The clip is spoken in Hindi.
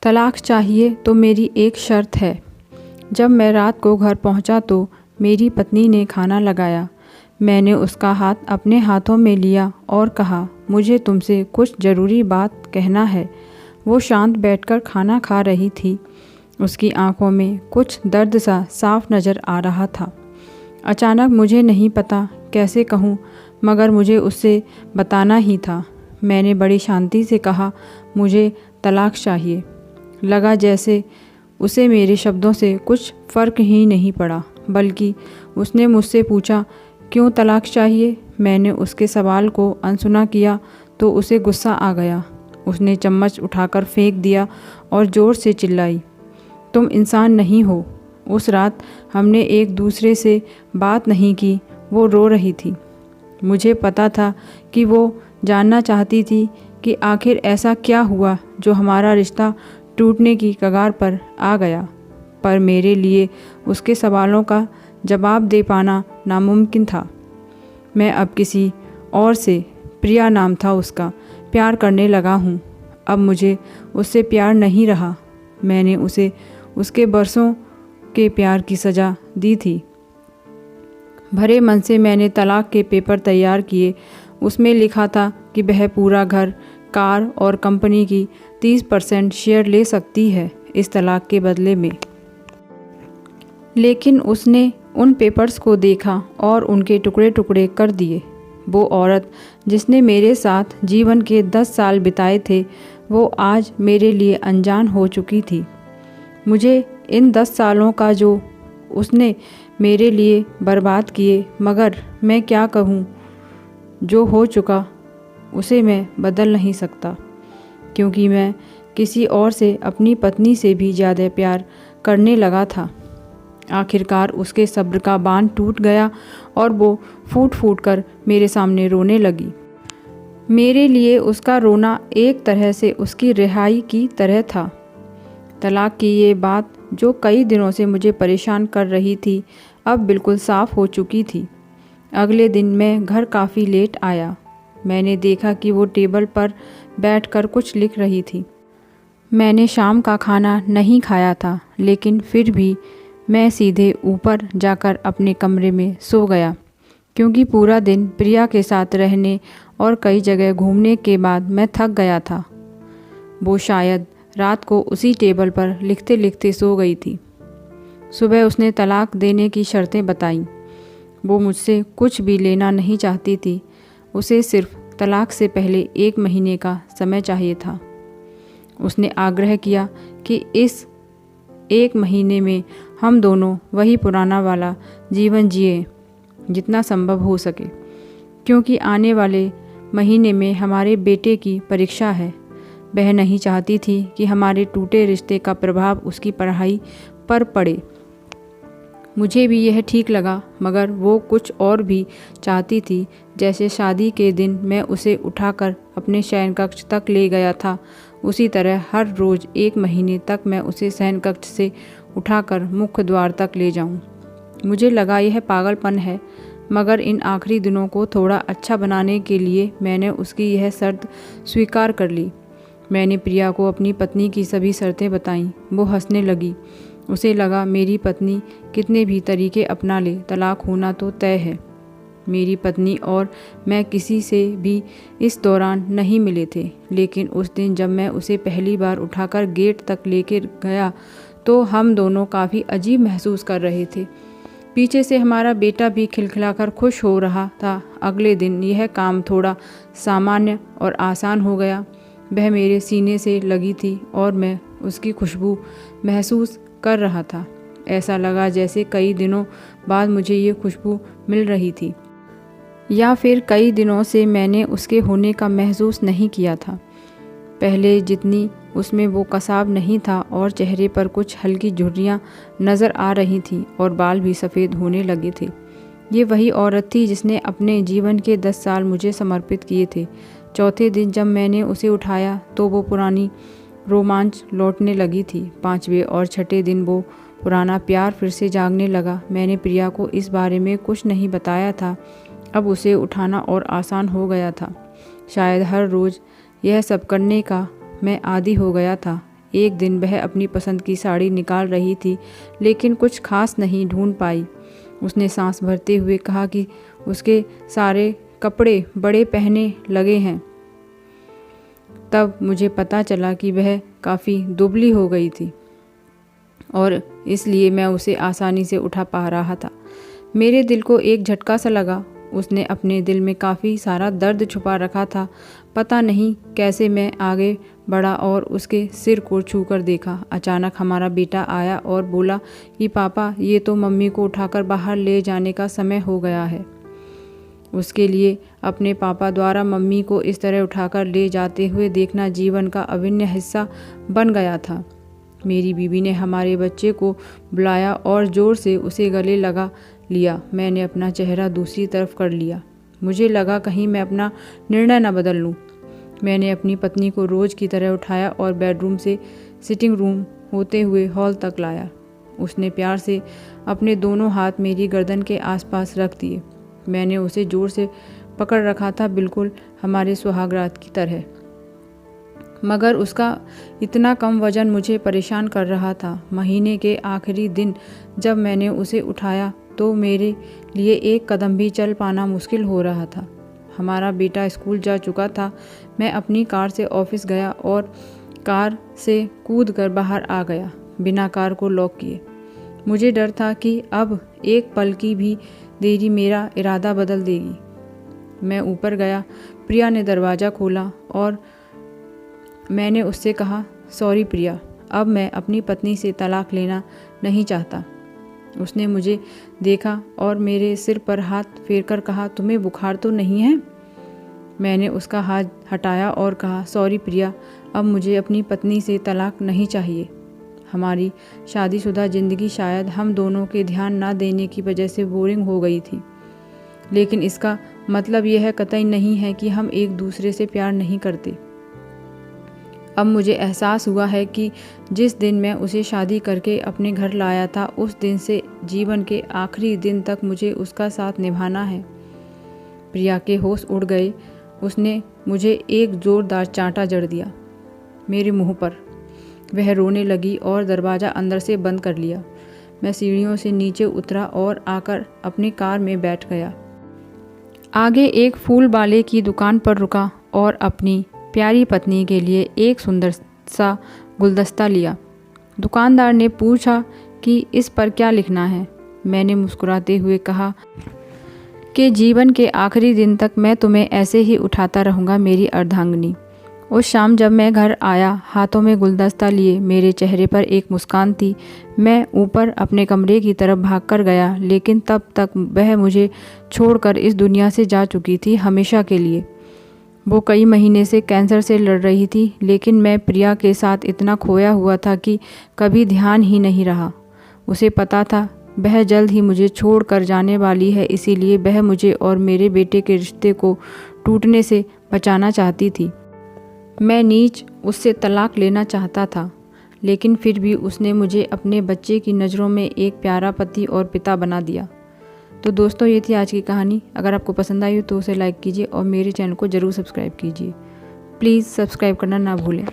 तलाक चाहिए तो मेरी एक शर्त है। जब मैं रात को घर पहुंचा तो मेरी पत्नी ने खाना लगाया। मैंने उसका हाथ अपने हाथों में लिया और कहा, मुझे तुमसे कुछ ज़रूरी बात कहना है। वो शांत बैठकर खाना खा रही थी। उसकी आंखों में कुछ दर्द सा साफ नज़र आ रहा था। अचानक मुझे नहीं पता कैसे कहूँ, मगर मुझे उससे बताना ही था। मैंने बड़ी शांति से कहा, मुझे तलाक चाहिए। लगा जैसे उसे मेरे शब्दों से कुछ फ़र्क ही नहीं पड़ा, बल्कि उसने मुझसे पूछा, क्यों तलाक चाहिए? मैंने उसके सवाल को अनसुना किया तो उसे गुस्सा आ गया। उसने चम्मच उठाकर फेंक दिया और ज़ोर से चिल्लाई, तुम इंसान नहीं हो। उस रात हमने एक दूसरे से बात नहीं की। वो रो रही थी। मुझे पता था कि वो जानना चाहती थी कि आखिर ऐसा क्या हुआ जो हमारा रिश्ता टूटने की कगार पर आ गया, पर मेरे लिए उसके सवालों का जवाब दे पाना नामुमकिन था। मैं अब किसी और से, प्रिया नाम था उसका, प्यार करने लगा हूँ। अब मुझे उससे प्यार नहीं रहा। मैंने उसे उसके बरसों के प्यार की सज़ा दी थी। भरे मन से मैंने तलाक के पेपर तैयार किए। उसमें लिखा था कि वह पूरा घर, कार और कंपनी की 30% शेयर ले सकती है इस तलाक के बदले में। लेकिन उसने उन पेपर्स को देखा और उनके टुकड़े टुकड़े कर दिए। वो औरत जिसने मेरे साथ जीवन के 10 साल बिताए थे, वो आज मेरे लिए अनजान हो चुकी थी। मुझे इन 10 सालों का जो उसने मेरे लिए बर्बाद किए, मगर मैं क्या कहूँ, जो हो चुका उसे मैं बदल नहीं सकता, क्योंकि मैं किसी और से, अपनी पत्नी से भी ज़्यादा प्यार करने लगा था। आखिरकार उसके सब्र का बांध टूट गया और वो फूट फूट कर मेरे सामने रोने लगी। मेरे लिए उसका रोना एक तरह से उसकी रिहाई की तरह था। तलाक की ये बात जो कई दिनों से मुझे परेशान कर रही थी, अब बिल्कुल साफ़ हो चुकी थी। अगले दिन मैं घर काफ़ी लेट आया। मैंने देखा कि वो टेबल पर बैठकर कुछ लिख रही थी। मैंने शाम का खाना नहीं खाया था, लेकिन फिर भी मैं सीधे ऊपर जाकर अपने कमरे में सो गया, क्योंकि पूरा दिन प्रिया के साथ रहने और कई जगह घूमने के बाद मैं थक गया था। वो शायद रात को उसी टेबल पर लिखते लिखते सो गई थी। सुबह उसने तलाक देने की शर्तें बताईं। वो मुझसे कुछ भी लेना नहीं चाहती थी। उसे सिर्फ तलाक से पहले 1 महीने का समय चाहिए था। उसने आग्रह किया कि इस 1 महीने में हम दोनों वही पुराना वाला जीवन जिए जितना संभव हो सके, क्योंकि आने वाले महीने में हमारे बेटे की परीक्षा है। वह नहीं चाहती थी कि हमारे टूटे रिश्ते का प्रभाव उसकी पढ़ाई पर पड़े। मुझे भी यह ठीक लगा, मगर वो कुछ और भी चाहती थी। जैसे शादी के दिन मैं उसे उठाकर अपने शयन कक्ष तक ले गया था, उसी तरह हर रोज़ 1 महीने तक मैं उसे शयन कक्ष से उठाकर मुख्य द्वार तक ले जाऊं। मुझे लगा यह पागलपन है, मगर इन आखिरी दिनों को थोड़ा अच्छा बनाने के लिए मैंने उसकी यह शर्त स्वीकार कर ली। मैंने प्रिया को अपनी पत्नी की सभी शर्तें बताईं। वो हंसने लगी। उसे लगा मेरी पत्नी कितने भी तरीके अपना ले, तलाक होना तो तय है। मेरी पत्नी और मैं किसी से भी इस दौरान नहीं मिले थे, लेकिन उस दिन जब मैं उसे पहली बार उठाकर गेट तक लेकर गया तो हम दोनों काफ़ी अजीब महसूस कर रहे थे। पीछे से हमारा बेटा भी खिलखिलाकर खुश हो रहा था। अगले दिन यह काम थोड़ा सामान्य और आसान हो गया। वह मेरे सीने से लगी थी और मैं उसकी खुशबू महसूस कर रहा था। ऐसा लगा जैसे कई दिनों बाद मुझे ये खुशबू मिल रही थी, या फिर कई दिनों से मैंने उसके होने का महसूस नहीं किया था। पहले जितनी उसमें वो कसाव नहीं था और चेहरे पर कुछ हल्की झुर्रियाँ नज़र आ रही थीं और बाल भी सफ़ेद होने लगे थे। ये वही औरत थी जिसने अपने जीवन के 10 साल मुझे समर्पित किए थे। चौथे दिन जब मैंने उसे उठाया तो वो पुरानी रोमांच लौटने लगी थी। 5वें और 6ठे दिन वो पुराना प्यार फिर से जागने लगा। मैंने प्रिया को इस बारे में कुछ नहीं बताया था। अब उसे उठाना और आसान हो गया था। शायद हर रोज़ यह सब करने का मैं आदी हो गया था। एक दिन वह अपनी पसंद की साड़ी निकाल रही थी, लेकिन कुछ खास नहीं ढूंढ पाई। उसने सांस भरते हुए कहा कि उसके सारे कपड़े बड़े पहने लगे हैं। तब मुझे पता चला कि वह काफ़ी दुबली हो गई थी और इसलिए मैं उसे आसानी से उठा पा रहा था। मेरे दिल को एक झटका सा लगा। उसने अपने दिल में काफ़ी सारा दर्द छुपा रखा था। पता नहीं कैसे मैं आगे बढ़ा और उसके सिर को छूकर देखा। अचानक हमारा बेटा आया और बोला कि पापा, ये तो मम्मी को उठाकर बाहर ले जाने का समय हो गया है। उसके लिए अपने पापा द्वारा मम्मी को इस तरह उठाकर ले जाते हुए देखना जीवन का अभिन्न हिस्सा बन गया था। मेरी बीवी ने हमारे बच्चे को बुलाया और ज़ोर से उसे गले लगा लिया। मैंने अपना चेहरा दूसरी तरफ कर लिया। मुझे लगा कहीं मैं अपना निर्णय न बदल लूँ। मैंने अपनी पत्नी को रोज़ की तरह उठाया और बेडरूम से सिटिंग रूम होते हुए हॉल तक लाया। उसने प्यार से अपने दोनों हाथ मेरी गर्दन के आसपास रख दिए। मैंने उसे ज़ोर से पकड़ रखा था, बिल्कुल हमारे सुहागरात की तरह, मगर उसका इतना कम वज़न मुझे परेशान कर रहा था। महीने के आखिरी दिन जब मैंने उसे उठाया तो मेरे लिए एक कदम भी चल पाना मुश्किल हो रहा था। हमारा बेटा स्कूल जा चुका था। मैं अपनी कार से ऑफिस गया और कार से कूदकर बाहर आ गया, बिना कार को लॉक किए। मुझे डर था कि अब एक पल की भी देरी मेरा इरादा बदल देगी। मैं ऊपर गया। प्रिया ने दरवाज़ा खोला और मैंने उससे कहा, सॉरी प्रिया, अब मैं अपनी पत्नी से तलाक लेना नहीं चाहता। उसने मुझे देखा और मेरे सिर पर हाथ फेरकर कहा, तुम्हें बुखार तो नहीं है? मैंने उसका हाथ हटाया और कहा, सॉरी प्रिया, अब मुझे अपनी पत्नी से तलाक नहीं चाहिए। हमारी शादीशुदा ज़िंदगी शायद हम दोनों के ध्यान ना देने की वजह से बोरिंग हो गई थी, लेकिन इसका मतलब यह कतई नहीं है कि हम एक दूसरे से प्यार नहीं करते। अब मुझे एहसास हुआ है कि जिस दिन मैं उसे शादी करके अपने घर लाया था, उस दिन से जीवन के आखिरी दिन तक मुझे उसका साथ निभाना है। प्रिया के होश उड़ गए। उसने मुझे एक ज़ोरदार चांटा जड़ दिया मेरे मुंह पर। वह रोने लगी और दरवाज़ा अंदर से बंद कर लिया। मैं सीढ़ियों से नीचे उतरा और आकर अपनी कार में बैठ गया। आगे एक फूल वाले की दुकान पर रुका और अपनी प्यारी पत्नी के लिए एक सुंदर सा गुलदस्ता लिया। दुकानदार ने पूछा कि इस पर क्या लिखना है। मैंने मुस्कुराते हुए कहा कि जीवन के आखिरी दिन तक मैं तुम्हें ऐसे ही उठाता रहूँगा मेरी अर्धांगिनी। उस शाम जब मैं घर आया, हाथों में गुलदस्ता लिए, मेरे चेहरे पर एक मुस्कान थी। मैं ऊपर अपने कमरे की तरफ भागकर गया, लेकिन तब तक वह मुझे छोड़कर इस दुनिया से जा चुकी थी, हमेशा के लिए। वो कई महीने से कैंसर से लड़ रही थी, लेकिन मैं प्रिया के साथ इतना खोया हुआ था कि कभी ध्यान ही नहीं रहा। उसे पता था वह जल्द ही मुझे छोड़कर जाने वाली है, इसीलिए वह मुझे और मेरे बेटे के रिश्ते को टूटने से बचाना चाहती थी। मैं नीच उससे तलाक लेना चाहता था, लेकिन फिर भी उसने मुझे अपने बच्चे की नज़रों में एक प्यारा पति और पिता बना दिया। तो दोस्तों, ये थी आज की कहानी। अगर आपको पसंद आई हो तो उसे लाइक कीजिए और मेरे चैनल को ज़रूर सब्सक्राइब कीजिए। प्लीज़ सब्सक्राइब करना ना भूलें।